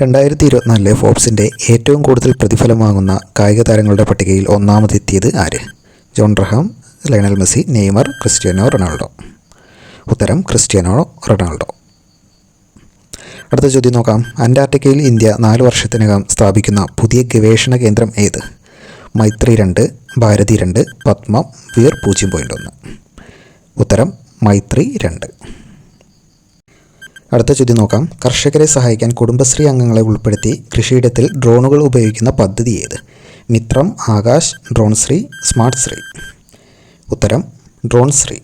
2024 ഫോബ്സിൻ്റെ ഏറ്റവും കൂടുതൽ പ്രതിഫലം വാങ്ങുന്ന കായിക താരങ്ങളുടെ പട്ടികയിൽ ഒന്നാമതെത്തിയത് ആര്? John Abraham, Lionel Messi, Neymar, Cristiano Ronaldo. ഉത്തരം ക്രിസ്ത്യാനോ റൊണാൾഡോ. അടുത്ത ചോദ്യം നോക്കാം. അന്റാർട്ടിക്കയിൽ ഇന്ത്യ 4 വർഷത്തിനകം സ്ഥാപിക്കുന്ന പുതിയ ഗവേഷണ കേന്ദ്രം ഏത്? മൈത്രി 2, ഭാരതി 2, പത്മം, വീർ 0.1. ഉത്തരം മൈത്രി 2. അടുത്ത ചോദ്യം നോക്കാം. കർഷകരെ സഹായിക്കാൻ കുടുംബശ്രീ അംഗങ്ങളെ ഉൾപ്പെടുത്തി കൃഷിയിടത്തിൽ ഡ്രോണുകൾ ഉപയോഗിക്കുന്ന പദ്ധതി ഏത്? മിത്രം, ആകാശ്, ഡ്രോൺശ്രീ, സ്മാർട്ട് ശ്രീ. ഉത്തരം ഡ്രോൺശ്രീ.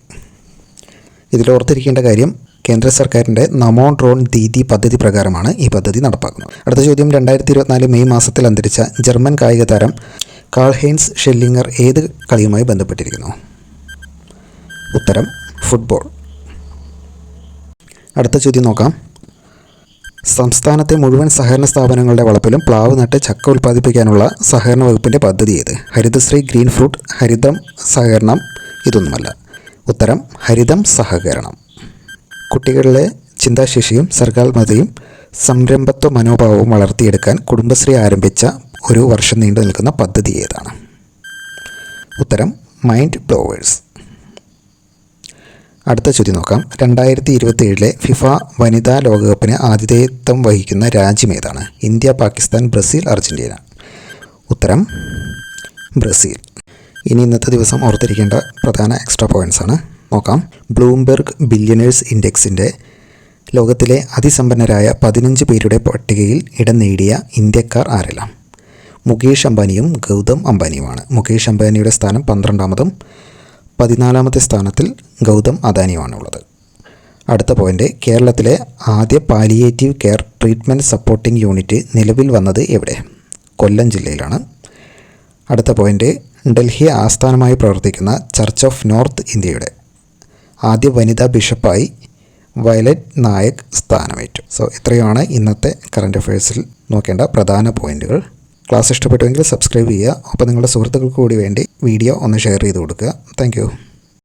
ഇതിലോർത്തിരിക്കേണ്ട കാര്യം, കേന്ദ്ര സർക്കാരിൻ്റെ നമോ ഡ്രോൺ ദീദി പദ്ധതി പ്രകാരമാണ് ഈ പദ്ധതി നടപ്പാക്കുന്നത്. അടുത്ത ചോദ്യം. 2024 മെയ് മാസത്തിൽ അന്തരിച്ച ജർമ്മൻ കായിക താരം കാൾ ഹൈൻസ് ഷെല്ലിങ്ങർ ഏത് കളിയുമായി ബന്ധപ്പെട്ടിരിക്കുന്നു? ഉത്തരം ഫുട്ബോൾ. അടുത്ത ചോദ്യം നോക്കാം. സംസ്ഥാനത്തെ മുഴുവൻ സഹകരണ സ്ഥാപനങ്ങളുടെ വളപ്പിലും പ്ലാവ് നട്ട് ചക്ക ഉൽപ്പാദിപ്പിക്കാനുള്ള സഹകരണ വകുപ്പിൻ്റെ പദ്ധതി ഏത്? ഹരിതശ്രീ, ഗ്രീൻ ഫ്രൂട്ട്, ഹരിതം സഹകരണം. ഇതൊന്നുമല്ല. ഉത്തരം ഹരിതം സഹകരണം. കുട്ടികളിലെ ചിന്താശേഷിയും സർഗാത്മകതയും സംരംഭത്വ മനോഭാവവും വളർത്തിയെടുക്കാൻ കുടുംബശ്രീ ആരംഭിച്ച 1 വർഷം നീണ്ടു നിൽക്കുന്ന പദ്ധതി ഏതാണ്? ഉത്തരം മൈൻഡ് ബ്ലോവേഴ്സ്. അടുത്ത ചോദ്യം നോക്കാം. 2027 ഫിഫ വനിതാ ലോകകപ്പിന് ആതിഥേയത്വം വഹിക്കുന്ന രാജ്യം ഏതാണ്? India, Pakistan, Brazil, Argentina. ഉത്തരം ബ്രസീൽ. ഇനി ഇന്നത്തെ ദിവസം ഓർത്തിരിക്കേണ്ട പ്രധാന എക്സ്ട്രാ പോയിൻറ്റ്സ് ആണ്. നോക്കാം. ബ്ലൂംബെർഗ് ബില്യണേഴ്സ് ഇൻഡെക്സിൻ്റെ ലോകത്തിലെ അതിസമ്പന്നരായ 15 പേരുടെ പട്ടികയിൽ ഇടം നേടിയ ഇന്ത്യക്കാർ ആരെല്ലാം? മുകേഷ് അംബാനിയും ഗൗതം അംബാനിയുമാണ്. മുകേഷ് അംബാനിയുടെ സ്ഥാനം 12ാമതും 14ാമത്തെ സ്ഥാനത്തിൽ ഗൗതം അദാനിയുമാണുള്ളത്. അടുത്ത പോയിൻ്റ്. കേരളത്തിലെ ആദ്യ palliative care treatment supporting unit നിലവിൽ വന്നത് എവിടെ? കൊല്ലം ജില്ലയിലാണ്. അടുത്ത പോയിൻ്റ്. ഡൽഹി ആസ്ഥാനമായി പ്രവർത്തിക്കുന്ന ചർച്ച് ഓഫ് നോർത്ത് ഇന്ത്യയുടെ ആദ്യ വനിതാ ബിഷപ്പായി വയലറ്റ് നായക് സ്ഥാനമേറ്റു. സോ ഇത്രയുമാണ് ഇന്നത്തെ കറണ്ട് അഫയേഴ്സിൽ നോക്കേണ്ട പ്രധാന പോയിൻറ്റുകൾ. ക്ലാസ് ഇഷ്ടപ്പെട്ടുവെങ്കിൽ സബ്സ്ക്രൈബ് ചെയ്യുക. ഒപ്പം നിങ്ങളുടെ സുഹൃത്തുക്കൾക്ക് കൂടി വേണ്ടി വീഡിയോ ഒന്ന് ഷെയർ ചെയ്ത് കൊടുക്കുക. താങ്ക്